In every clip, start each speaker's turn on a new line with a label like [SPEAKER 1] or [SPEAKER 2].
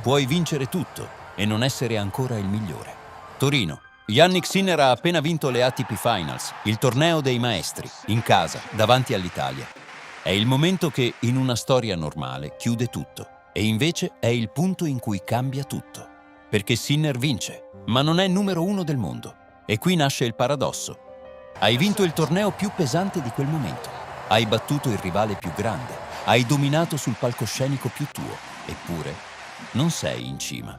[SPEAKER 1] puoi vincere tutto e non essere ancora il migliore. Torino. Jannik Sinner ha appena vinto le ATP Finals, il torneo dei maestri, in casa, davanti all'Italia. È il momento che, in una storia normale, chiude tutto. E invece è il punto in cui cambia tutto. Perché Sinner vince, ma non è numero 1 del mondo. E qui nasce il paradosso. Hai vinto il torneo più pesante di quel momento. Hai battuto il rivale più grande. Hai dominato sul palcoscenico più tuo. Eppure, non sei in cima.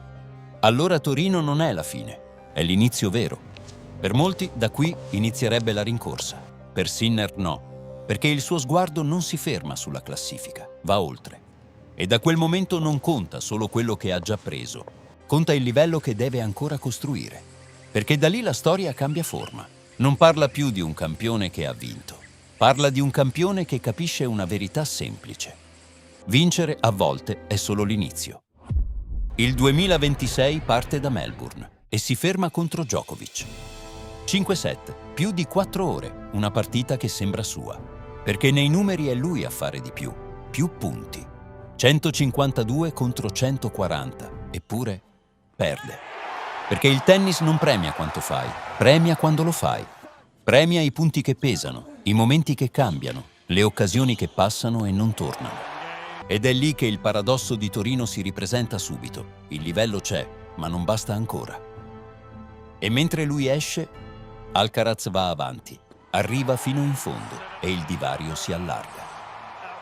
[SPEAKER 1] Allora Torino non è la fine. È l'inizio vero. Per molti, da qui inizierebbe la rincorsa. Per Sinner no, perché il suo sguardo non si ferma sulla classifica, va oltre. E da quel momento non conta solo quello che ha già preso, conta il livello che deve ancora costruire. Perché da lì la storia cambia forma. Non parla più di un campione che ha vinto. Parla di un campione che capisce una verità semplice. Vincere a volte è solo l'inizio. Il 2026 parte da Melbourne e si ferma contro Djokovic. 5-7, più di 4 ore, una partita che sembra sua. Perché nei numeri è lui a fare di più punti. 152 contro 140, eppure perde. Perché il tennis non premia quanto fai, premia quando lo fai. Premia i punti che pesano, i momenti che cambiano, le occasioni che passano e non tornano. Ed è lì che il paradosso di Torino si ripresenta subito. Il livello c'è, ma non basta ancora. E mentre lui esce, Alcaraz va avanti, arriva fino in fondo e il divario si allarga.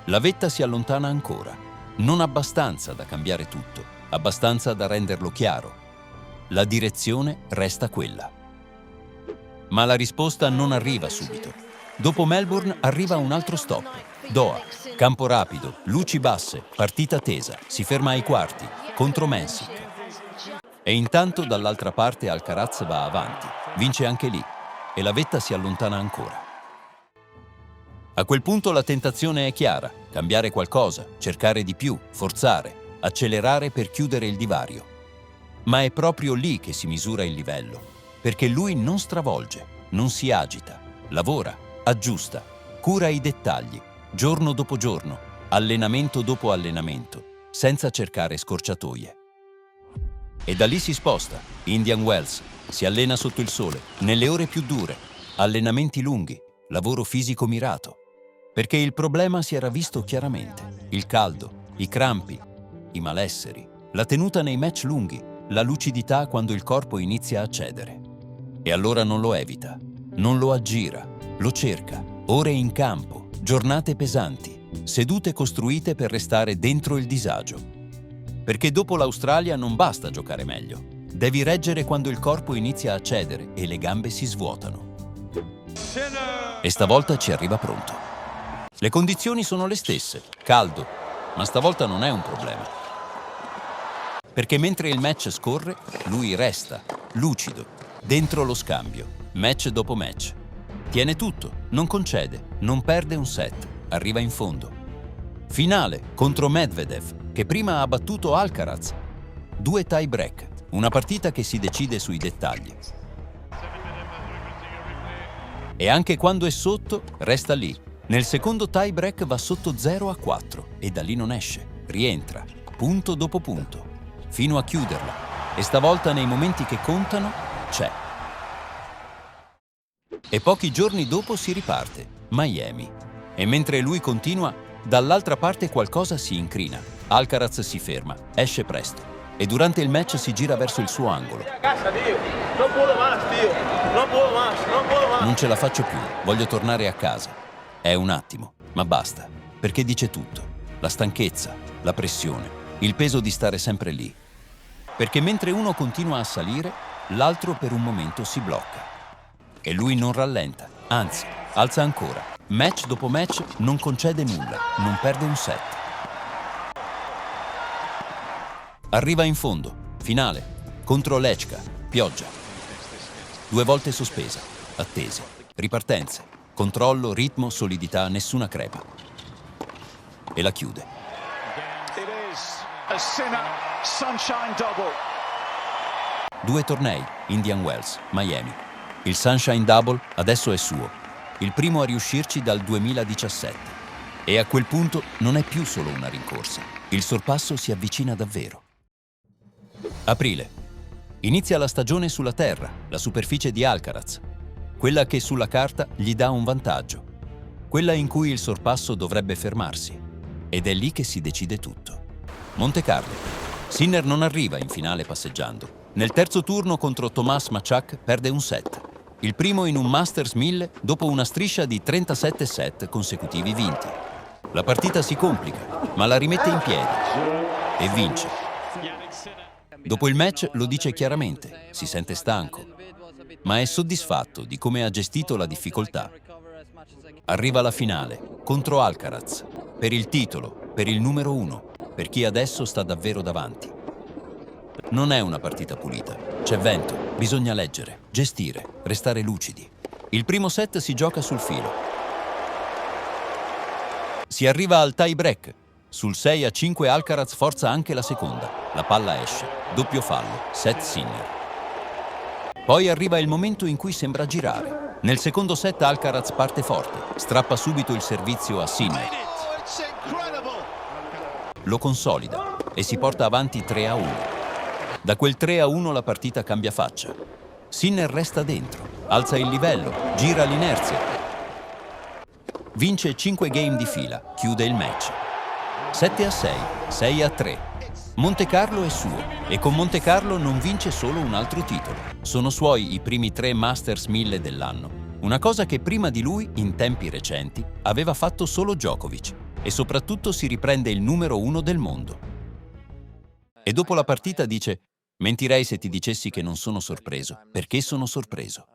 [SPEAKER 1] La vetta si allontana ancora, non abbastanza da cambiare tutto, abbastanza da renderlo chiaro. La direzione resta quella. Ma la risposta non arriva subito. Dopo Melbourne arriva un altro stop. Doha, campo rapido, luci basse, partita tesa, si ferma ai quarti, contro Mensik. E intanto dall'altra parte Alcaraz va avanti, vince anche lì, e la vetta si allontana ancora. A quel punto la tentazione è chiara, cambiare qualcosa, cercare di più, forzare, accelerare per chiudere il divario. Ma è proprio lì che si misura il livello, perché lui non stravolge, non si agita, lavora, aggiusta, cura i dettagli, giorno dopo giorno, allenamento dopo allenamento, senza cercare scorciatoie. E da lì si sposta, Indian Wells, si allena sotto il sole, nelle ore più dure, allenamenti lunghi, lavoro fisico mirato. Perché il problema si era visto chiaramente, il caldo, i crampi, i malesseri, la tenuta nei match lunghi, la lucidità quando il corpo inizia a cedere. E allora non lo evita, non lo aggira, lo cerca, ore in campo, giornate pesanti, sedute costruite per restare dentro il disagio. Perché dopo l'Australia non basta giocare meglio. Devi reggere quando il corpo inizia a cedere e le gambe si svuotano. E stavolta ci arriva pronto. Le condizioni sono le stesse, caldo, ma stavolta non è un problema. Perché mentre il match scorre, lui resta, lucido, dentro lo scambio, match dopo match. Tiene tutto, non concede, non perde un set, arriva in fondo. Finale contro Medvedev, che prima ha battuto Alcaraz. 2 tie break, una partita che si decide sui dettagli. E anche quando è sotto, resta lì. Nel secondo tie break va sotto 0-4 e da lì non esce, rientra, punto dopo punto, fino a chiuderla. E stavolta nei momenti che contano, c'è. E pochi giorni dopo si riparte, Miami. E mentre lui continua, dall'altra parte qualcosa si incrina. Alcaraz si ferma, esce presto e durante il match si gira verso il suo angolo. Non ce la faccio più, voglio tornare a casa. È un attimo, ma basta, perché dice tutto. La stanchezza, la pressione, il peso di stare sempre lì. Perché mentre uno continua a salire, l'altro per un momento si blocca. E lui non rallenta, anzi, alza ancora. Match dopo match non concede nulla, non perde un set. Arriva in fondo, finale, contro Lechka, pioggia. 2 volte sospesa, attese, ripartenze, controllo, ritmo, solidità, nessuna crepa. E la chiude.
[SPEAKER 2] It is a Sinner Sunshine Double.
[SPEAKER 1] 2 tornei, Indian Wells, Miami. Il Sunshine Double adesso è suo, il primo a riuscirci dal 2017. E a quel punto non è più solo una rincorsa, il sorpasso si avvicina davvero. Aprile. Inizia la stagione sulla terra, la superficie di Alcaraz, quella che sulla carta gli dà un vantaggio, quella in cui il sorpasso dovrebbe fermarsi. Ed è lì che si decide tutto. Montecarlo. Sinner non arriva in finale passeggiando. Nel terzo turno contro Tomás Machac perde un set. Il primo in un Masters 1000 dopo una striscia di 37 set consecutivi vinti. La partita si complica, ma la rimette in piedi e vince. Dopo il match lo dice chiaramente, si sente stanco, ma è soddisfatto di come ha gestito la difficoltà. Arriva alla finale, contro Alcaraz, per il titolo, per il numero 1, per chi adesso sta davvero davanti. Non è una partita pulita, c'è vento, bisogna leggere, gestire, restare lucidi. Il primo set si gioca sul filo. Si arriva al tie break. Sul 6-5 Alcaraz forza anche la seconda. La palla esce, doppio fallo, set Sinner. Poi arriva il momento in cui sembra girare. Nel secondo set Alcaraz parte forte, strappa subito il servizio a Sinner. Lo consolida e si porta avanti 3-1. Da quel 3-1 la partita cambia faccia. Sinner resta dentro, alza il livello, gira l'inerzia. Vince 5 game di fila, chiude il match. 7-6, 6-3. Montecarlo è suo e con Montecarlo non vince solo un altro titolo. Sono suoi i primi 3 Masters 1000 dell'anno. Una cosa che prima di lui, in tempi recenti, aveva fatto solo Djokovic. E soprattutto si riprende il numero 1 del mondo. E dopo la partita dice: mentirei se ti dicessi che non sono sorpreso, perché sono sorpreso.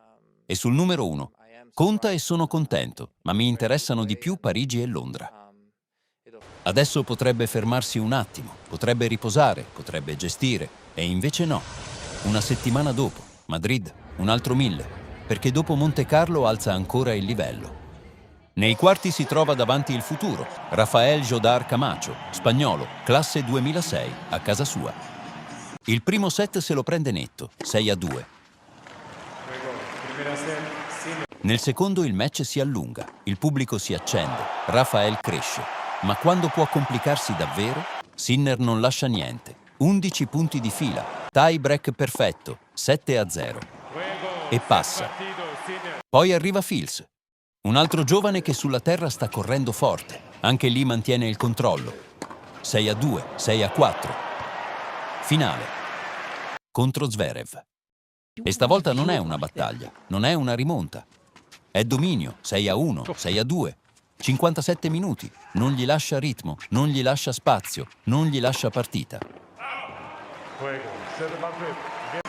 [SPEAKER 1] E sul numero 1, conta e sono contento, ma mi interessano di più Parigi e Londra. Adesso potrebbe fermarsi un attimo, potrebbe riposare, potrebbe gestire, e invece no. Una settimana dopo, Madrid, un altro 1000, perché dopo Montecarlo alza ancora il livello. Nei quarti si trova davanti il futuro, Rafael Jodar Camacho, spagnolo, classe 2006, a casa sua. Il primo set se lo prende netto, 6-2. Nel secondo il match si allunga, il pubblico si accende, Rafael cresce. Ma quando può complicarsi davvero, Sinner non lascia niente. 11 punti di fila, tie break perfetto, 7-0. E passa. Poi arriva Fils, un altro giovane che sulla terra sta correndo forte. Anche lì mantiene il controllo. 6-2, 6-4. Finale. Contro Zverev. E stavolta non è una battaglia, non è una rimonta. È dominio, 6-1, 6-2. 57 minuti, non gli lascia ritmo, non gli lascia spazio, non gli lascia partita.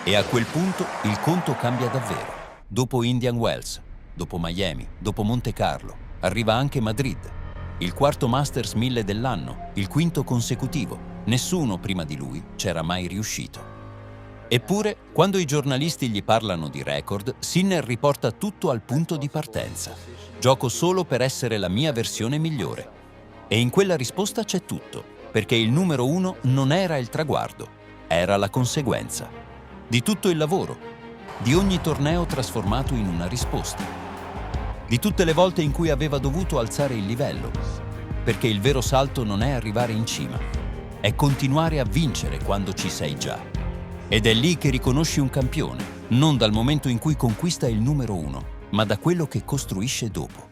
[SPEAKER 1] E a quel punto il conto cambia davvero. Dopo Indian Wells, dopo Miami, dopo Montecarlo, arriva anche Madrid. Il quarto Masters 1000 dell'anno, il quinto consecutivo. Nessuno prima di lui c'era mai riuscito. Eppure, quando i giornalisti gli parlano di record, Sinner riporta tutto al punto di partenza. Gioco solo per essere la mia versione migliore. E in quella risposta c'è tutto, perché il numero 1 non era il traguardo, era la conseguenza. Di tutto il lavoro, di ogni torneo trasformato in una risposta. Di tutte le volte in cui aveva dovuto alzare il livello, perché il vero salto non è arrivare in cima, è continuare a vincere quando ci sei già. Ed è lì che riconosci un campione, non dal momento in cui conquista il numero 1, ma da quello che costruisce dopo.